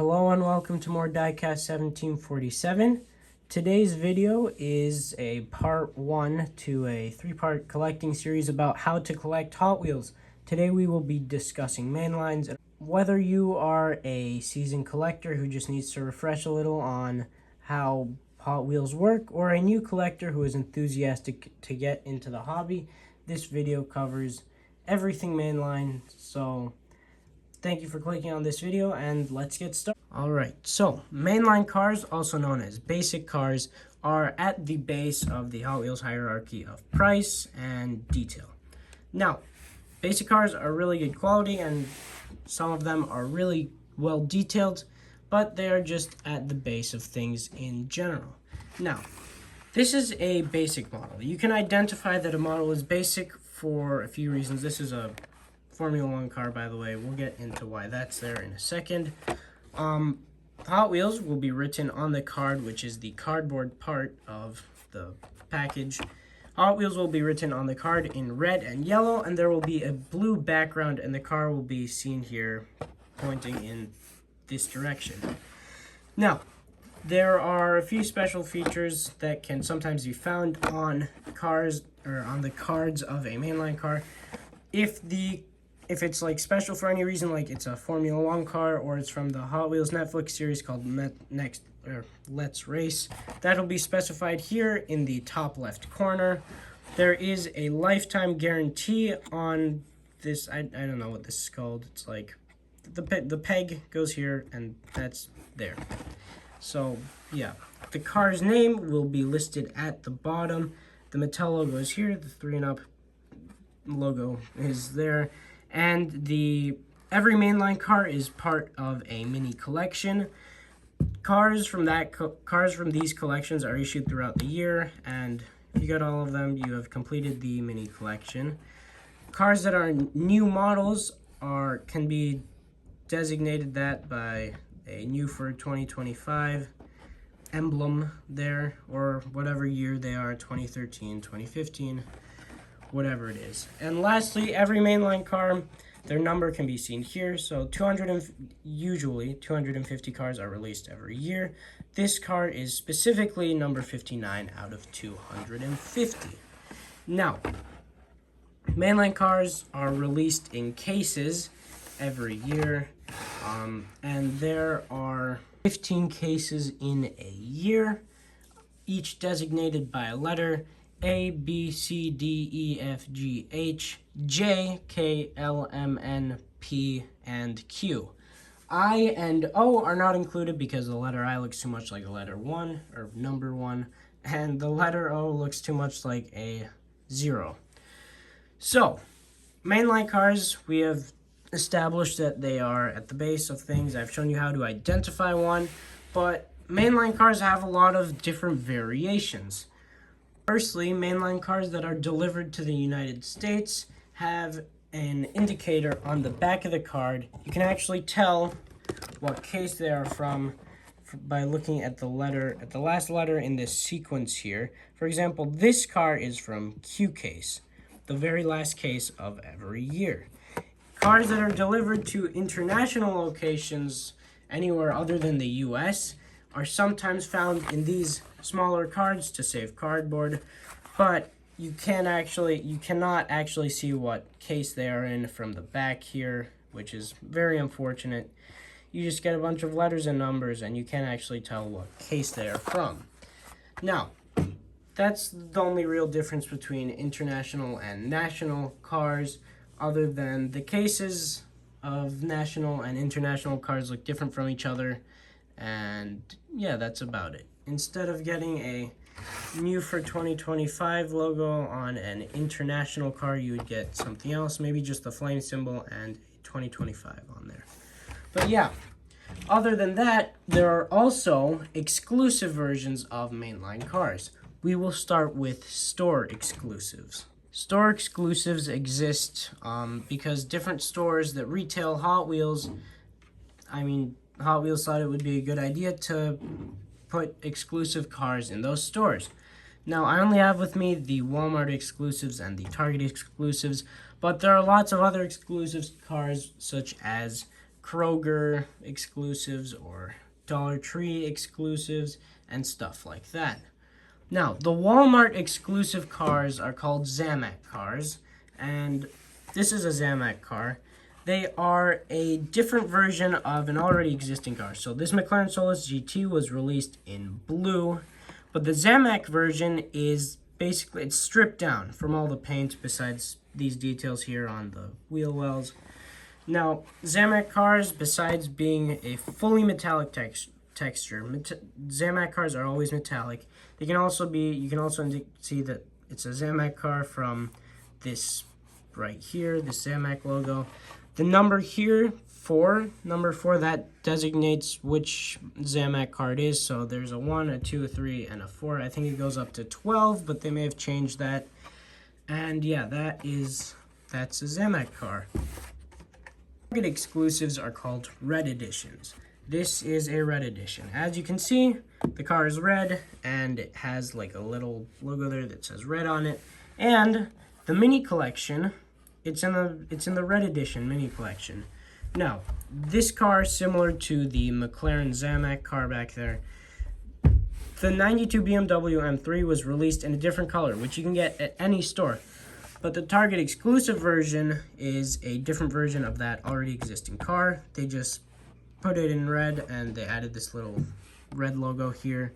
Hello and welcome to more Diecast 1747. Today's video is a part 1 to a 3-part collecting series about how to collect Hot Wheels. Today we will be discussing Mainlines. Whether you are a seasoned collector who just needs to refresh a little on how Hot Wheels work, or a new collector who is enthusiastic to get into the hobby, this video covers everything Mainline. So thank you for clicking on this video and let's get started. Alright, so mainline cars, also known as basic cars, are at the base of the Hot Wheels hierarchy of price and detail. Now, basic cars are really good quality and some of them are really well detailed, but they are just at the base of things in general. Now, this is a basic model. You can identify that a model is basic for a few reasons. This is a Formula 1 car, by the way. We'll get into why that's there in a second. Hot Wheels will be written on the card, which is the cardboard part of the package. Hot Wheels will be written on the card in red and yellow, and there will be a blue background, and the car will be seen here pointing in this direction. Now, there are a few special features that can sometimes be found on cars or on the cards of a mainline car. If it's like special for any reason, like it's a Formula 1 car or it's from the Hot Wheels Netflix series called Let's Race, that'll be specified here in the top left corner. There is a lifetime guarantee on this. I don't know what this is called. It's like the peg goes here and that's there. So yeah, the car's name will be listed at the bottom. The Mattel logo is here. The 3-and-up logo is there. And every mainline car is part of a mini collection. Cars from these collections are issued throughout the year, and if you got all of them, you have completed the mini collection. Cars that are new models can be designated that by a new for 2025 emblem there, or whatever year they are, 2013, 2015. Whatever it is. And lastly, every mainline car, their number can be seen here. So usually 250 cars are released every year. This car is specifically number 59 out of 250. Now, mainline cars are released in cases every year, and there are 15 cases in a year, each designated by a letter: A, B, C, D, E, F, G, H, J, K, L, M, N, P, and Q. I and O are not included because the letter I looks too much like a letter 1, or number 1, and the letter O looks too much like a 0. So, mainline cars, we have established that they are at the base of things. I've shown you how to identify one, but mainline cars have a lot of different variations. Firstly, mainline cars that are delivered to the United States have an indicator on the back of the card. You can actually tell what case they are from by looking at the last letter in this sequence here. For example, this car is from Q case, the very last case of every year. Cars that are delivered to international locations anywhere other than the US are sometimes found in these smaller cards to save cardboard, but you cannot actually see what case they are in from the back here, which is very unfortunate. You just get a bunch of letters and numbers and you can't actually tell what case they are from. Now, that's the only real difference between international and national cars, other than the cases of national and international cars look different from each other. And yeah, that's about it. Instead of getting a new for 2025 logo on an international car, you would get something else, maybe just the flame symbol and 2025 on there. But yeah, other than that, there are also exclusive versions of mainline cars. We will start with store exclusives. Store exclusives exist because different stores that retail Hot Wheels, Hot Wheels thought it would be a good idea to put exclusive cars in those stores. Now, I only have with me the Walmart exclusives and the Target exclusives, but there are lots of other exclusive cars such as Kroger exclusives or Dollar Tree exclusives and stuff like that. Now, the Walmart exclusive cars are called Zamac cars, and this is a Zamac car. They are a different version of an already existing car. So this McLaren Solus GT was released in blue, but the Zamac version is basically, it's stripped down from all the paint besides these details here on the wheel wells. Now, Zamac cars, besides being a fully metallic texture, Zamac cars are always metallic. They can also be, you can also see that it's a Zamac car from this right here, the Zamac logo. The number here, number 4, that designates which Zamac car it is. So there's a 1, a 2, a 3, and a 4. I think it goes up to 12, but they may have changed that. And yeah, that's a Zamac car. Target exclusives are called red editions. This is a red edition. As you can see, the car is red and it has like a little logo there that says red on it. And the mini collection, it's in the red edition mini collection. Now, this car, similar to the McLaren Zamac car back there, the 92 BMW M3 was released in a different color, which you can get at any store. But the Target exclusive version is a different version of that already existing car. They just put it in red and they added this little red logo here.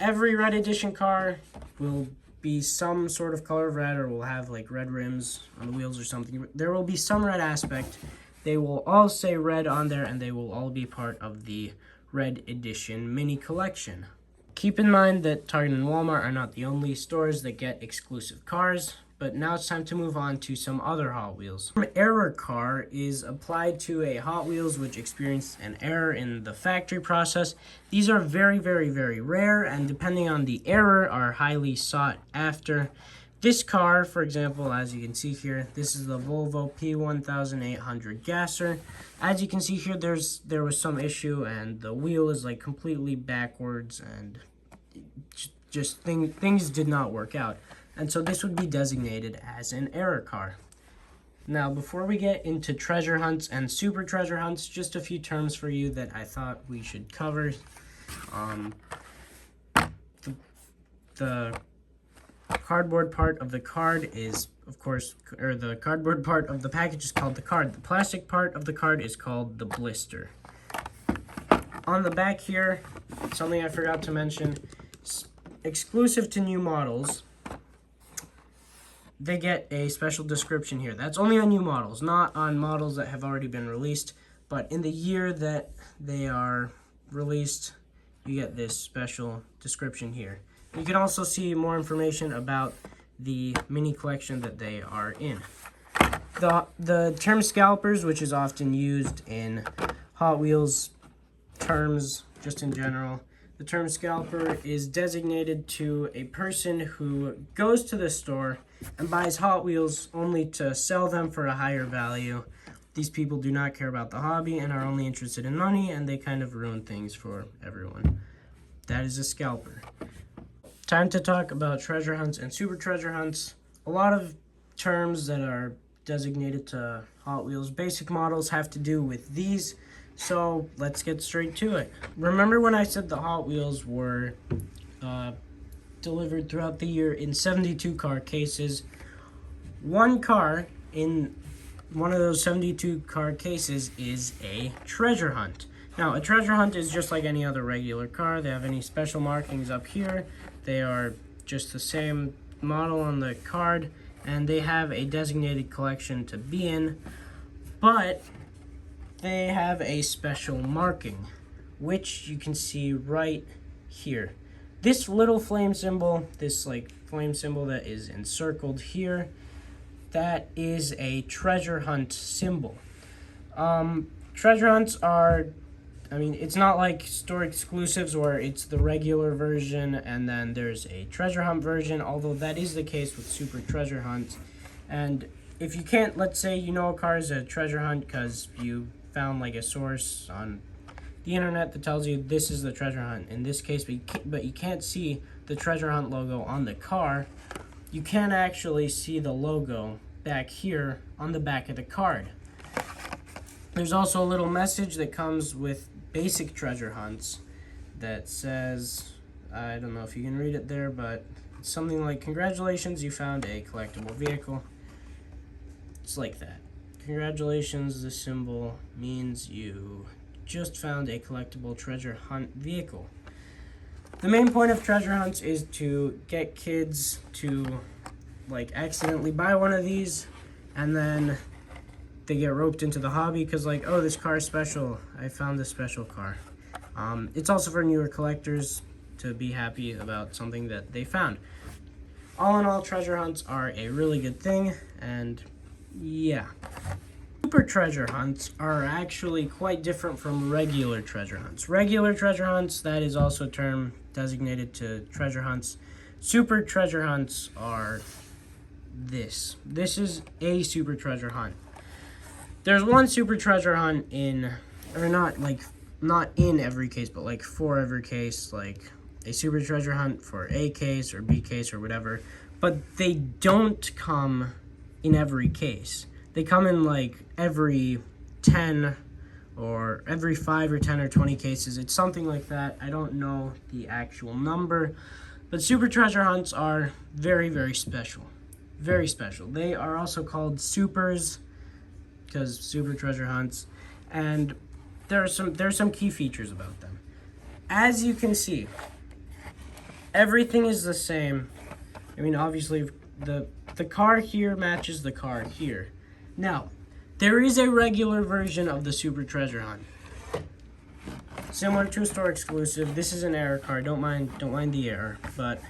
Every red edition car will be some sort of color of red, or will have like red rims on the wheels or something. There will be some red aspect. They will all say red on there, and they will all be part of the red edition mini collection. Keep in mind that Target and Walmart are not the only stores that get exclusive cars, but now it's time to move on to some other Hot Wheels. An error car is applied to a Hot Wheels which experienced an error in the factory process. These are very, very, very rare, and depending on the error, are highly sought after. This car, for example, as you can see here, this is the Volvo P1800 Gasser. As you can see here, there was some issue, and the wheel is like completely backwards, and just things did not work out. And so this would be designated as an error car. Now, before we get into treasure hunts and super treasure hunts, just a few terms for you that I thought we should cover. The cardboard part of the card is, of course, or the cardboard part of the package is called the card. The plastic part of the card is called the blister. On the back here, something I forgot to mention, exclusive to new models, they get a special description here. That's only on new models, not on models that have already been released. But in the year that they are released, you get this special description here. You can also see more information about the mini collection that they are in. The term scalpers, which is often used in Hot Wheels terms, just in general, the term scalper is designated to a person who goes to the store and buys Hot Wheels only to sell them for a higher value. These people do not care about the hobby and are only interested in money, and they kind of ruin things for everyone. That is a scalper. Time to talk about treasure hunts and super treasure hunts. A lot of terms that are designated to Hot Wheels basic models have to do with these, so let's get straight to it. Remember when I said the Hot Wheels were delivered throughout the year in 72 car cases? One car in one of those 72 car cases is a treasure hunt. Now, a treasure hunt is just like any other regular car. They have any special markings up here. They are just the same model on the card, and they have a designated collection to be in, but they have a special marking, which you can see right here. This little flame symbol, this like flame symbol that is encircled here, that is a treasure hunt symbol. Treasure hunts are, it's not like store exclusives where it's the regular version and then there's a treasure hunt version, although that is the case with super treasure hunts. And if you can't, let's say you know a car is a treasure hunt because you found like a source on the internet that tells you this is the treasure hunt in this case, but you can't see the treasure hunt logo on the car, you can actually see the logo back here on the back of the card. There's also a little message that comes with basic treasure hunts that says, I don't know if you can read it there, but it's something like, congratulations, you found a collectible vehicle. It's like that. Congratulations, this symbol means you just found a collectible treasure hunt vehicle. The main point of treasure hunts is to get kids to like accidentally buy one of these, and then they get roped into the hobby because like, oh, this car is special. I found this special car. It's also for newer collectors to be happy about something that they found. All in all, treasure hunts are a really good thing, and yeah. Super treasure hunts are actually quite different from regular treasure hunts. Regular treasure hunts, that is also a term designated to treasure hunts. Super treasure hunts are this. This is a super treasure hunt. There's one super treasure hunt in, or not in every case, but like for every case, like a super treasure hunt for A case or B case or whatever. But they don't come in every case. They come in like every 10 or every 5 or 10 or 20 cases. It's something like that. I don't know the actual number. But super treasure hunts are very, very special. Very special. They are also called supers because super treasure hunts, and there's some key features about them. As you can see, everything is the same. I mean, obviously the car here matches the car here. Now, there is a regular version of the super treasure hunt, similar to a store exclusive. This is an error card. Don't mind the error, but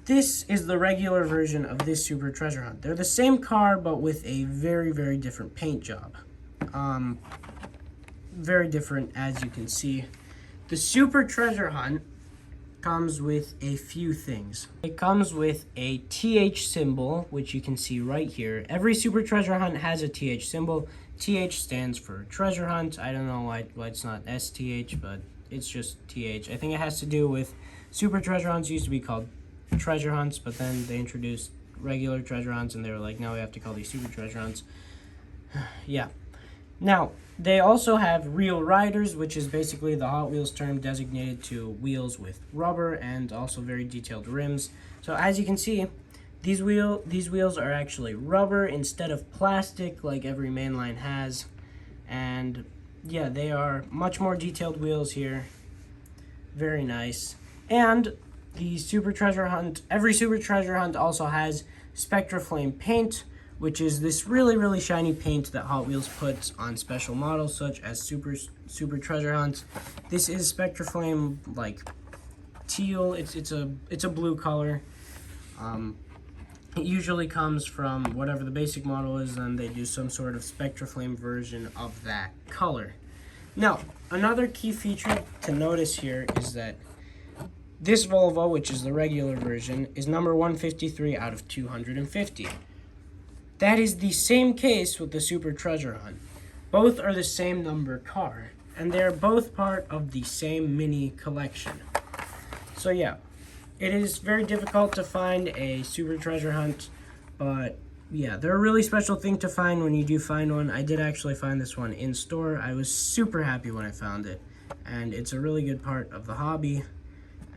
this is the regular version of this super treasure hunt. They're the same car, but with a very, very different paint job. Very different, as you can see. The super treasure hunt comes with a few things. It comes with a TH symbol, which you can see right here. Every super treasure hunt has a TH symbol. TH stands for treasure hunt. I don't know why it's not STH, but it's just TH. I think it has to do with super treasure hunts used to be called treasure hunts, but then they introduced regular treasure hunts, and they were like, now we have to call these super treasure hunts. Yeah. Now, they also have real riders, which is basically the Hot Wheels term designated to wheels with rubber and also very detailed rims. So as you can see, these wheels are actually rubber instead of plastic like every mainline has. And yeah, they are much more detailed wheels here. Very nice. And the super treasure hunt, every super treasure hunt also has Spectra Flame paint, which is this really, really shiny paint that Hot Wheels puts on special models such as super treasure hunts. This is Spectra Flame, like teal. It's a blue color. It usually comes from whatever the basic model is, and they do some sort of Spectra Flame version of that color. Now, another key feature to notice here is that this Volvo, which is the regular version, is number 153 out of 250. That is the same case with the Super Treasure Hunt. Both are the same number car, and they are both part of the same mini collection. So yeah, it is very difficult to find a Super Treasure Hunt, but yeah, they're a really special thing to find when you do find one. I did actually find this one in store. I was super happy when I found it, and it's a really good part of the hobby.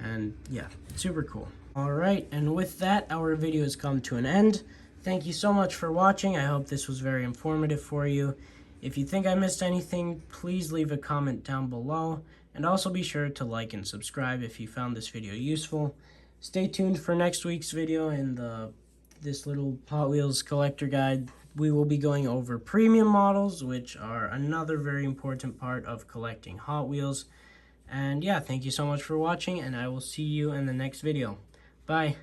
And yeah, super cool. All right, and with that, our video has come to an end. Thank you so much for watching. I hope this was very informative for you. If you think I missed anything, please leave a comment down below. And also be sure to like and subscribe if you found this video useful. Stay tuned for next week's video in this little Hot Wheels collector guide. We will be going over premium models, which are another very important part of collecting Hot Wheels. And yeah, thank you so much for watching, and I will see you in the next video. Bye.